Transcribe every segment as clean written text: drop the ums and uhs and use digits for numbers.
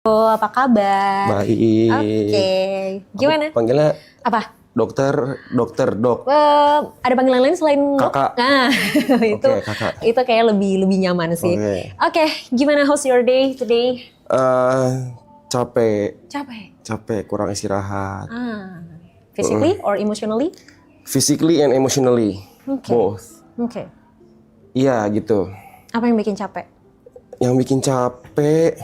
Oh, apa kabar? Baik. Oke, gimana? Aku panggilnya Apa? dok. Ada panggilan lain selain dok? Kakak. Nah, itu Oke, kakak. itu kayak lebih nyaman sih. Oke. Oke, gimana how's your day today? Capek, Capek. kurang istirahat. Physically or emotionally? Physically and emotionally, Oke. both. Oke. Iya gitu. Apa yang bikin capek? Yang bikin capek,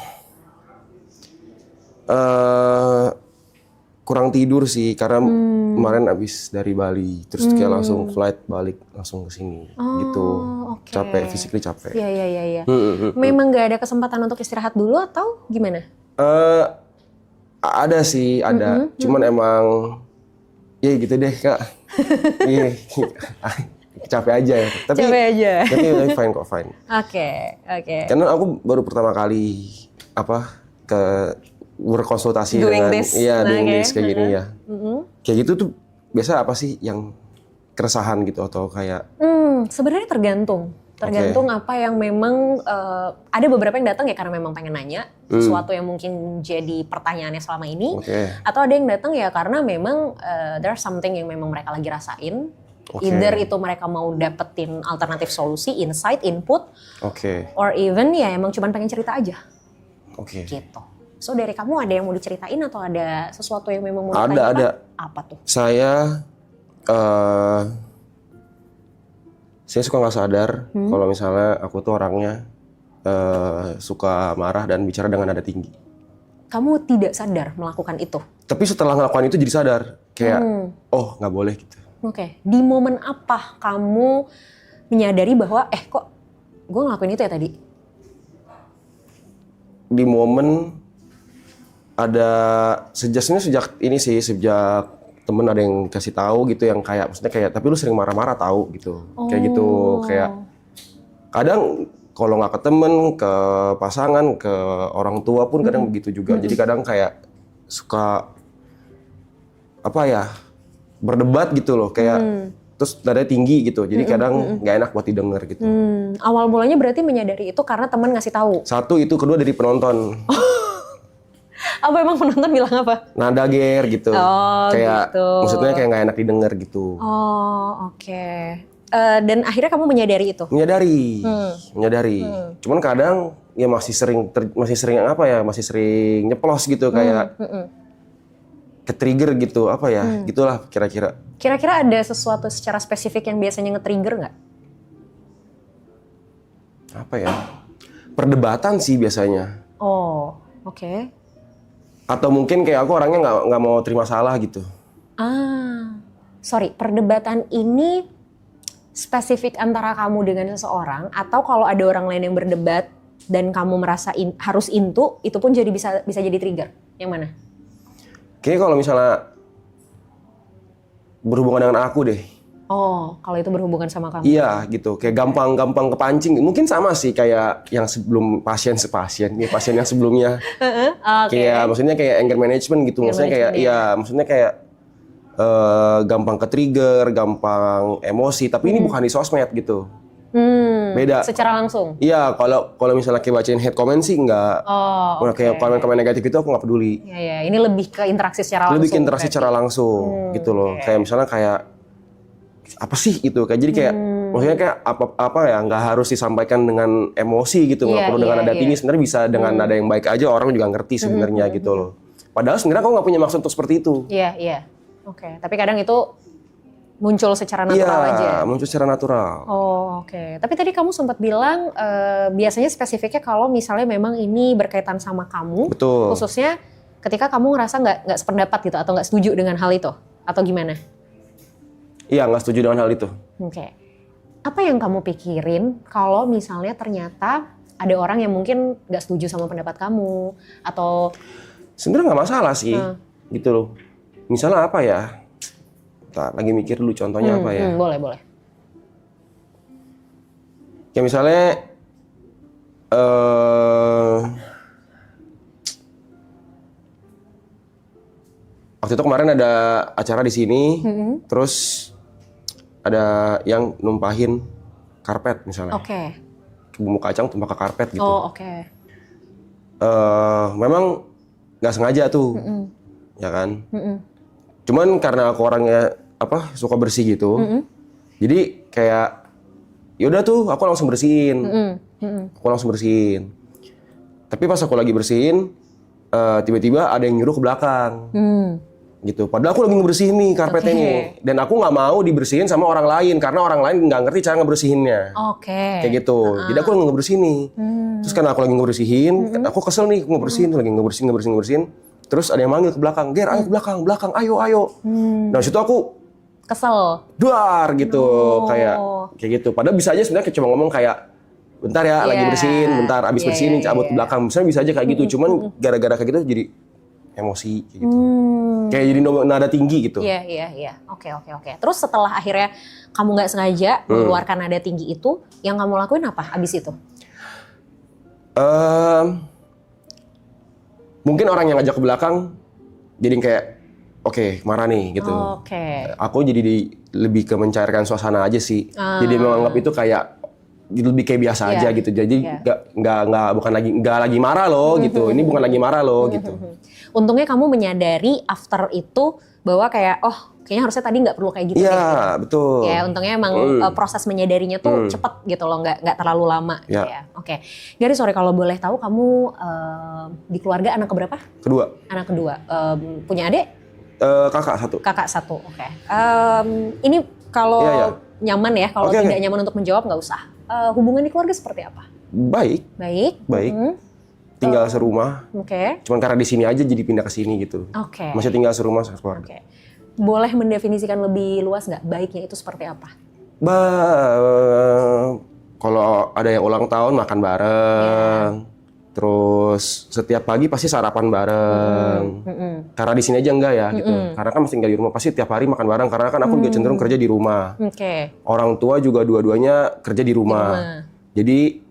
kurang tidur sih karena kemarin abis dari Bali, terus kayak langsung flight balik langsung ke sini, gitu. Oke. Capek, physically capek. Iya. Memang nggak ada kesempatan untuk istirahat dulu atau gimana? Ada sih, ada. Cuman emang, ya gitu deh kak. Iya, capek aja ya. Capek aja. Tapi fine kok, fine. Oke. Karena aku baru pertama kali berkonsultasi Doing dengan this. doing Oke. this kayak gini ya. Kayak gitu tuh biasa apa sih yang keresahan gitu atau kayak Sebenarnya tergantung apa yang memang ada beberapa yang datang ya karena memang pengen nanya sesuatu yang mungkin jadi pertanyaannya selama ini, atau ada yang datang ya karena memang there's something yang memang mereka lagi rasain. Either itu mereka mau dapetin alternatif solusi, insight, input, or even ya emang cuma pengen cerita aja. Gitu. So dari kamu ada yang mau diceritain atau ada sesuatu yang memang mau ditanyakan? Ada. Apa tuh? Saya suka nggak sadar kalau misalnya aku tuh orangnya suka marah dan bicara dengan nada tinggi. Kamu tidak sadar melakukan itu? Tapi setelah ngelakukan itu jadi sadar, kayak oh nggak boleh gitu. Oke. Di momen apa kamu menyadari bahwa kok gue ngelakuin itu ya tadi? Di momen ada sejak temen ada yang kasih tahu gitu yang kayak maksudnya kayak tapi lu sering marah-marah tahu gitu. Kayak gitu, kayak kadang kalau nggak ke temen, ke pasangan, ke orang tua pun kadang begitu juga. Jadi kadang kayak suka berdebat gitu loh, kayak terus nadanya tinggi gitu. Jadi kadang nggak enak buat didengar gitu. Awal mulanya berarti menyadari itu karena teman ngasih tahu. Satu itu, kedua dari penonton. Apa emang penonton bilang apa? Nada ger gitu. Kayak gitu. maksudnya kayak nggak enak didengar gitu. Oke. Dan akhirnya kamu menyadari itu? Menyadari. Cuman kadang ya masih sering nyeplos gitu kayak ke-trigger gitu, gitulah kira-kira. Kira-kira ada sesuatu secara spesifik yang biasanya nge-trigger nggak? Perdebatan sih biasanya. Oke. Atau mungkin kayak aku orangnya nggak mau terima salah gitu. Sorry, perdebatan ini spesifik antara kamu dengan seseorang atau kalau ada orang lain yang berdebat dan kamu merasa harus into, itu pun jadi bisa jadi trigger. Yang mana? Kayaknya kalau misalnya berhubungan dengan aku deh. Kalau itu berhubungan sama kamu. Iya gitu, kayak gampang kepancing. Mungkin sama sih kayak yang sebelum pasien yang sebelumnya. Kayak maksudnya kayak anger management gitu. Maksudnya kayak gampang ke-trigger, gampang emosi. Tapi ini bukan di sosmed gitu. Beda. Secara langsung? Iya, kalau misalnya kayak bacain hate comment sih enggak. Kayak komen-komen negatif itu aku nggak peduli. Iya, ini lebih ke interaksi secara langsung. Lebih ke interaksi secara langsung gitu loh. Kayak misalnya kayak apa sih gitu, kayak jadi kayak maksudnya kayak apa nggak harus disampaikan dengan emosi gitu, nggak perlu dengan nada tinggi, sebenarnya bisa dengan nada yang baik aja orang juga ngerti sebenarnya gitu loh. Padahal sebenarnya aku nggak punya maksud untuk seperti itu. Iya. Oke. Tapi kadang itu muncul secara natural aja. Iya, muncul secara natural. Oke. Tapi tadi kamu sempat bilang biasanya spesifiknya kalau misalnya memang ini berkaitan sama kamu, betul. Khususnya ketika kamu ngerasa nggak sependapat gitu atau nggak setuju dengan hal itu, atau gimana? Iya, nggak setuju dengan hal itu. Oke. Apa yang kamu pikirin kalau misalnya ternyata ada orang yang mungkin nggak setuju sama pendapat kamu atau? Sebenarnya nggak masalah sih, gitu loh. Misalnya apa ya? Bentar, lagi mikir dulu contohnya apa ya? Boleh. Kayak misalnya waktu itu kemarin ada acara di sini, terus ada yang numpahin karpet misalnya. Bumbu kacang tumpah ke karpet gitu. Oke. Memang nggak sengaja tuh, ya kan. Cuman karena aku orangnya suka bersih gitu, jadi kayak yaudah tuh aku langsung bersihin, Tapi pas aku lagi bersihin, tiba-tiba ada yang nyuruh ke belakang. Gitu. Padahal aku lagi ngebersihin nih karpetnya nih. Dan aku nggak mau dibersihin sama orang lain karena orang lain nggak ngerti cara ngebersihinnya. Kayak gitu. Jadi aku lagi ngebersihin nih. Terus karena aku lagi ngebersihin, aku kesel nih ngebersihin, lagi ngebersihin. Terus ada yang manggil ke belakang, "Ger, ayo ke belakang, ayo." Nah, situ aku kesel. Duar gitu, kayak gitu. Padahal bisa aja sebenarnya cuma ngomong kayak bentar ya, lagi bersihin, bentar abis bersihin cabut ke belakang. Misalnya bisa aja kayak gitu. Cuman gara-gara kayak gitu jadi emosi kayak gitu. Kayak jadi nada tinggi gitu. Iya. Oke. Terus setelah akhirnya kamu nggak sengaja mengeluarkan nada tinggi itu, yang kamu lakuin apa abis itu? Mungkin orang yang ngajak ke belakang jadi kayak oke, marah nih gitu. Aku jadi lebih ke mencairkan suasana aja sih. Jadi menganggap itu kayak lebih kayak biasa aja gitu. Jadi nggak lagi marah loh gitu. Ini bukan lagi marah loh gitu. Untungnya kamu menyadari after itu bahwa kayak kayaknya harusnya tadi nggak perlu kayak gitu. Iya, betul. Ya, untungnya emang proses menyadarinya tuh cepet gitu loh, nggak terlalu lama. Ya. Oke. Gary, sorry kalau boleh tahu kamu di keluarga anak keberapa? Kedua. Anak kedua. Punya adik? Kakak satu. Kakak satu, oke. Ini kalau nyaman ya, kalau tidak nyaman untuk menjawab nggak usah. Hubungan di keluarga seperti apa? Baik. Tinggal serumah. Cuman karena di sini aja jadi pindah ke sini gitu. Masih tinggal serumah keluarga. Boleh mendefinisikan lebih luas nggak baiknya itu seperti apa? Kalau ada yang ulang tahun makan bareng. Terus setiap pagi pasti sarapan bareng. Karena di sini aja enggak ya gitu. Karena kan masih tinggal di rumah, pasti tiap hari makan bareng. Karena kan aku juga cenderung kerja di rumah. Orang tua juga dua-duanya kerja di rumah. Jadi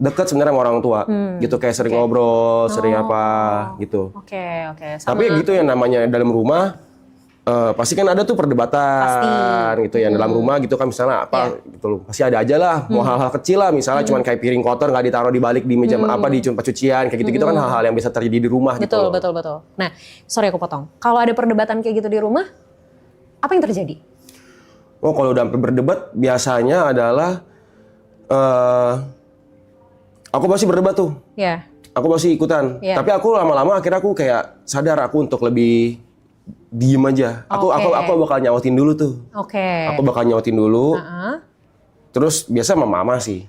dekat sebenarnya sama orang tua. Gitu, kayak sering ngobrol, sering apa gitu. Tapi gitu yang namanya dalam rumah, pasti kan ada tuh perdebatan gitu ya dalam rumah gitu kan, misalnya apa gitu loh. Pasti ada aja lah, mau hal-hal kecil lah, misalnya cuman kayak piring kotor nggak ditaruh di balik di meja di tempat cucian, kayak gitu-gitu kan hal-hal yang bisa terjadi di rumah gitu. Betul. Nah, sorry aku potong. Kalau ada perdebatan kayak gitu di rumah, apa yang terjadi? Kalau udah berdebat biasanya adalah aku pasti berdebat tuh. Aku pasti ikutan. Tapi aku lama-lama akhirnya aku kayak sadar aku untuk lebih diem aja. Aku bakal nyautin dulu tuh. Aku bakal nyautin dulu. Terus biasa sama mama sih.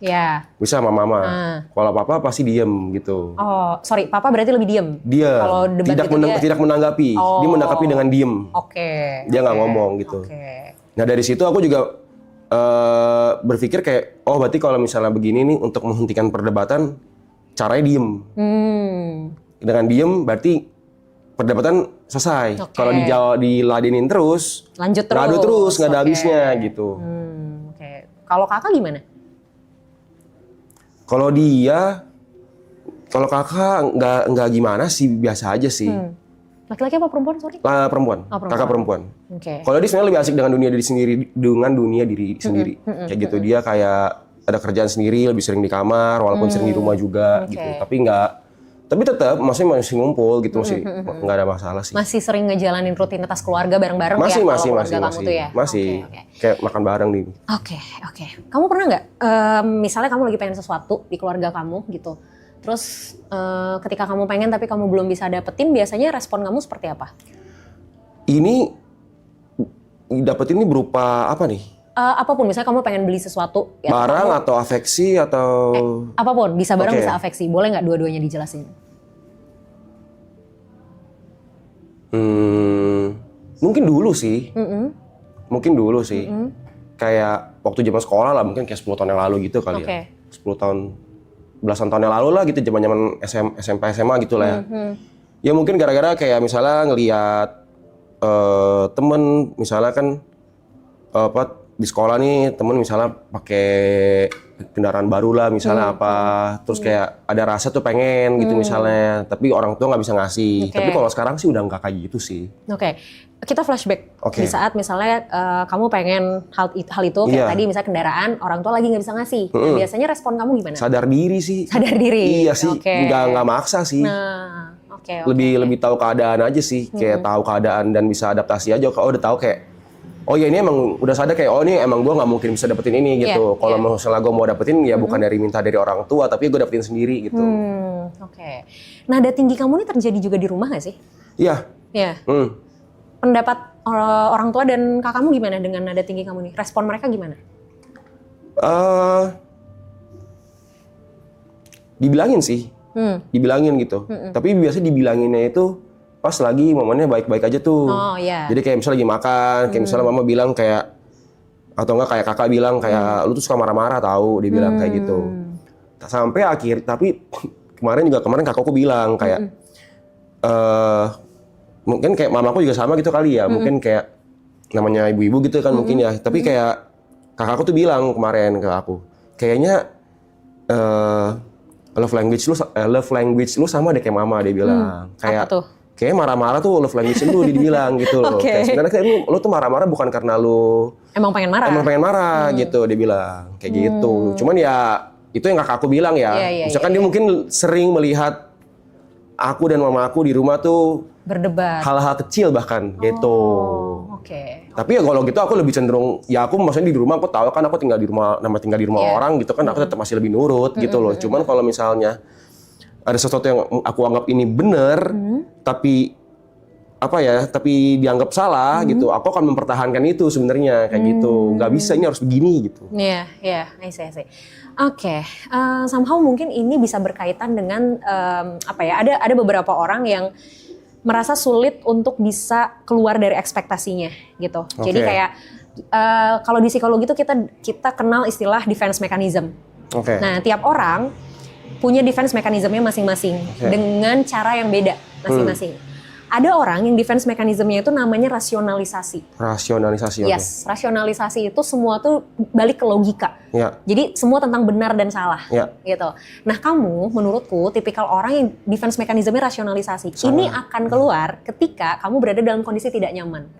Bisa sama mama. Kalau papa pasti diem gitu. Sorry, papa berarti lebih diem? Dia kalau debat tidak menanggapi. Dia menanggapi dengan diem. Dia nggak ngomong gitu. Nah dari situ aku juga berpikir kayak, berarti kalau misalnya begini nih untuk menghentikan perdebatan, caranya diem. Dengan diem berarti perdebatan selesai. Kalau diladenin terus, ngadu terus, nggak ada habisnya gitu. Kalau kakak gimana? Kalau kakak nggak gimana sih, biasa aja sih. Laki-laki apa perempuan? Sorry. Perempuan. Kakak perempuan. Kalau dia sebenarnya lebih asik dengan dunia diri sendiri. Kayak gitu, dia kayak ada kerjaan sendiri, lebih sering di kamar, walaupun sering di rumah juga gitu. Tapi tetap masih ngumpul gitu, masih nggak ada masalah sih. Masih sering ngejalanin rutinitas keluarga bareng-bareng ya? Masih. Masih. Kayak makan bareng nih. Oke. Kamu pernah nggak, misalnya kamu lagi pengen sesuatu di keluarga kamu gitu, terus ketika kamu pengen tapi kamu belum bisa dapetin, biasanya respon kamu seperti apa? Ini dapetin ini berupa apa nih? Apapun, misalnya kamu pengen beli sesuatu. Barang atau afeksi atau... apapun, bisa barang bisa afeksi. Boleh nggak dua-duanya dijelasin? Mungkin dulu sih. Kayak waktu zaman sekolah lah, mungkin kayak 10 tahun yang lalu gitu kali ya. 10 tahun, belasan tahun yang lalu lah gitu, zaman SMP SMA gitu lah ya. Ya mungkin gara-gara kayak misalnya ngelihat temen, misalnya kan di sekolah nih temen misalnya pakai kendaraan baru lah misalnya terus kayak ada rasa tuh pengen gitu misalnya, tapi orang tua nggak bisa ngasih. Tapi kalau sekarang sih udah nggak kayak gitu sih. Kita flashback di saat misalnya kamu pengen hal itu kayak tadi misalnya kendaraan, orang tua lagi nggak bisa ngasih. Nah, biasanya respon kamu gimana? Sadar diri sih. Sadar diri. Iya sih, nggak maksa sih. lebih tahu keadaan aja sih, kayak tahu keadaan dan bisa adaptasi aja. Kalau udah tahu kayak, oh ya ini emang udah sadar kayak, oh ini emang gue nggak mungkin bisa dapetin ini gitu. Kalau misalnya gue mau dapetin ya bukan minta dari orang tua, tapi gue dapetin sendiri gitu. Nada tinggi kamu ini terjadi juga di rumah nggak sih? Iya. Iya. Pendapat orang tua dan kakakmu gimana dengan nada tinggi kamu nih? Respon mereka gimana? Dibilangin sih, dibilangin gitu. Tapi biasanya dibilanginnya itu pas lagi momennya baik-baik aja tuh. Jadi kayak misalnya lagi makan, kayak misalnya mama bilang kayak, atau enggak kayak kakak bilang kayak, lu tuh suka marah-marah tahu, dia bilang kayak gitu. Sampai tapi kemarin kakakku bilang kayak, mungkin kayak mamaku juga sama gitu kali ya, mungkin kayak namanya ibu-ibu gitu kan mungkin ya. Tapi kayak kakakku tuh bilang kemarin ke aku, kayaknya love language lu sama deh kayak mama, dia bilang. Kayak kayak marah-marah tuh love language lu, dia bilang gitu loh. Kayak sebenarnya kayak lu tuh marah-marah bukan karena lu emang pengen marah gitu, dia bilang kayak gitu. Cuman ya itu yang kakakku bilang ya. Misalkan dia mungkin sering melihat aku dan mama aku di rumah tuh berdebat hal-hal kecil bahkan gitu. Tapi ya kalau gitu aku lebih cenderung, ya aku maksudnya di rumah aku tahu kan aku tinggal di rumah orang gitu kan, aku tetap masih lebih nurut gitu loh. Cuman kalau misalnya ada sesuatu yang aku anggap ini benar, tapi dianggap salah gitu, aku akan mempertahankan itu sebenarnya kayak gitu. Nggak bisa, ini harus begini gitu. Iya, I see. Somehow mungkin ini bisa berkaitan dengan ada beberapa orang yang merasa sulit untuk bisa keluar dari ekspektasinya gitu. Jadi kayak kalau di psikologi itu kita kenal istilah defense mechanism. Nah, tiap orang punya defense mechanismnya masing-masing dengan cara yang beda masing-masing. Ada orang yang defense mechanismnya itu namanya rasionalisasi. Yes, rasionalisasi itu semua tuh balik ke logika. Jadi semua tentang benar dan salah, gitu. Nah, kamu menurutku tipikal orang yang defense mechanismnya rasionalisasi. Ini akan keluar ketika kamu berada dalam kondisi tidak nyaman.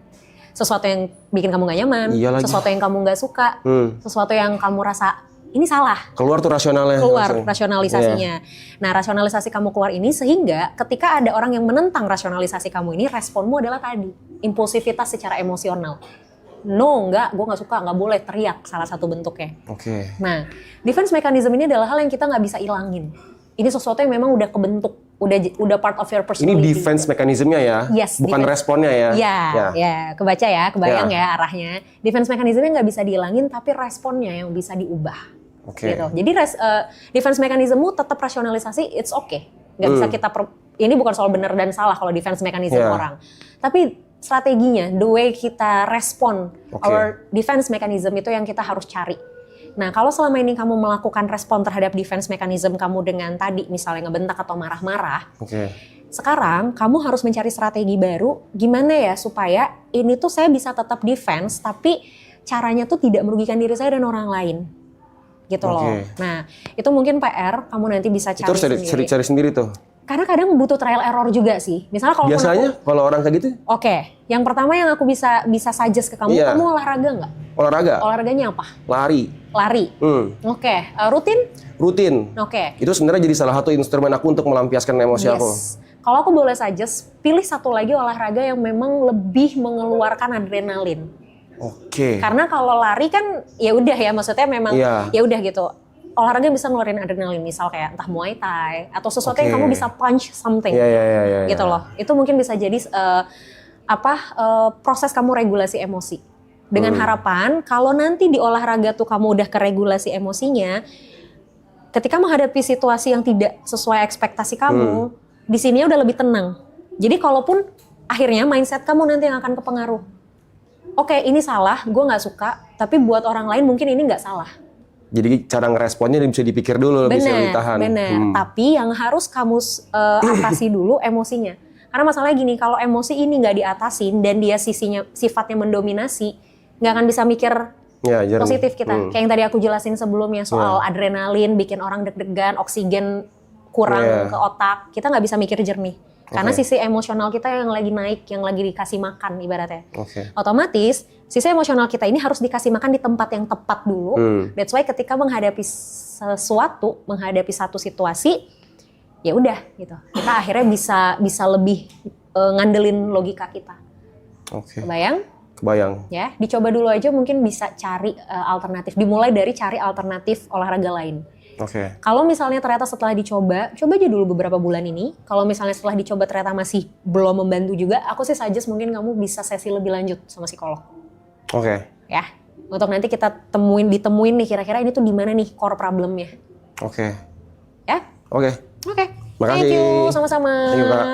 Sesuatu yang bikin kamu gak nyaman, sesuatu yang kamu gak suka, sesuatu yang kamu rasa ini salah. Keluar tuh rasionalnya. Rasionalisasinya. Nah, rasionalisasi kamu keluar ini sehingga ketika ada orang yang menentang rasionalisasi kamu ini, responmu adalah tadi, impulsivitas secara emosional. No, enggak, gue gak suka, gak boleh, teriak, salah satu bentuknya. Nah, defense mechanism ini adalah hal yang kita gak bisa ilangin. Ini sesuatu yang memang udah kebentuk, udah part of your personality. Ini defense mechanismnya ya, bukan responnya ya. Kebaca ya, kebayang ya arahnya. Defense mechanismnya nggak bisa dihilangin, tapi responnya yang bisa diubah. Gitu. Jadi defense mechanismmu tetap rasionalisasi, it's okay. Nggak bisa ini bukan soal benar dan salah kalau defense mechanism orang. Tapi strateginya, the way kita respon, our defense mechanism itu yang kita harus cari. Nah, kalau selama ini kamu melakukan respon terhadap defense mechanism kamu dengan tadi misalnya ngebentak atau marah-marah, sekarang kamu harus mencari strategi baru gimana ya supaya ini tuh saya bisa tetap defense tapi caranya tuh tidak merugikan diri saya dan orang lain. Gitu loh. Nah, itu mungkin PR kamu nanti bisa cari sendiri. Itu harus cari sendiri tuh. Karena kadang butuh trial error juga sih. Misalnya kalau kalau orang kayak gitu? Yang pertama yang aku bisa suggest ke kamu, kamu olahraga nggak? Olahraga? Olahraganya apa? Lari. Rutin. Itu sebenarnya jadi salah satu instrumen aku untuk melampiaskan emosi aku. Kalau aku boleh suggest, pilih satu lagi olahraga yang memang lebih mengeluarkan adrenalin. Karena kalau lari kan ya udah ya, maksudnya memang ya udah gitu. Olahraga bisa ngeluarin adrenalin, misal kayak entah Muay Thai atau sesuatu yang kamu bisa punch something. Gitu loh. Itu mungkin bisa jadi proses kamu regulasi emosi. Dengan harapan kalau nanti di olahraga tuh kamu udah keregulasi emosinya, ketika menghadapi situasi yang tidak sesuai ekspektasi kamu, di sini udah lebih tenang. Jadi kalaupun akhirnya mindset kamu nanti yang akan kepengaruh. Ini salah, gue nggak suka, tapi buat orang lain mungkin ini nggak salah. Jadi cara ngeresponnya bisa dipikir dulu, bisa ditahan. Bener. Tapi yang harus kamu atasi dulu emosinya. Karena masalahnya gini, kalau emosi ini nggak diatasin dan dia sifatnya mendominasi, nggak akan bisa mikir positif kita. Kayak yang tadi aku jelasin sebelumnya soal adrenalin, bikin orang deg-degan, oksigen kurang ke otak, kita nggak bisa mikir jernih. Karena sisi emosional kita yang lagi naik, yang lagi dikasih makan ibaratnya. Otomatis sisi emosional kita ini harus dikasih makan di tempat yang tepat dulu. That's why ketika menghadapi satu situasi, ya udah gitu. Kita akhirnya bisa lebih ngandelin logika kita. Oke. Kebayang? Ya, dicoba dulu aja mungkin bisa cari alternatif. Dimulai dari cari alternatif olahraga lain. Oke. Kalau misalnya ternyata setelah dicoba, coba aja dulu beberapa bulan ini. Kalau misalnya setelah dicoba ternyata masih belum membantu juga, aku sih suggest mungkin kamu bisa sesi lebih lanjut sama psikolog. Oke. Ya, untuk nanti kita ditemuin nih kira-kira ini tuh di mana nih core problemnya. Oke. Ya? Oke. Oke. Makasih. Thank you, sama-sama. Thank you, Kak.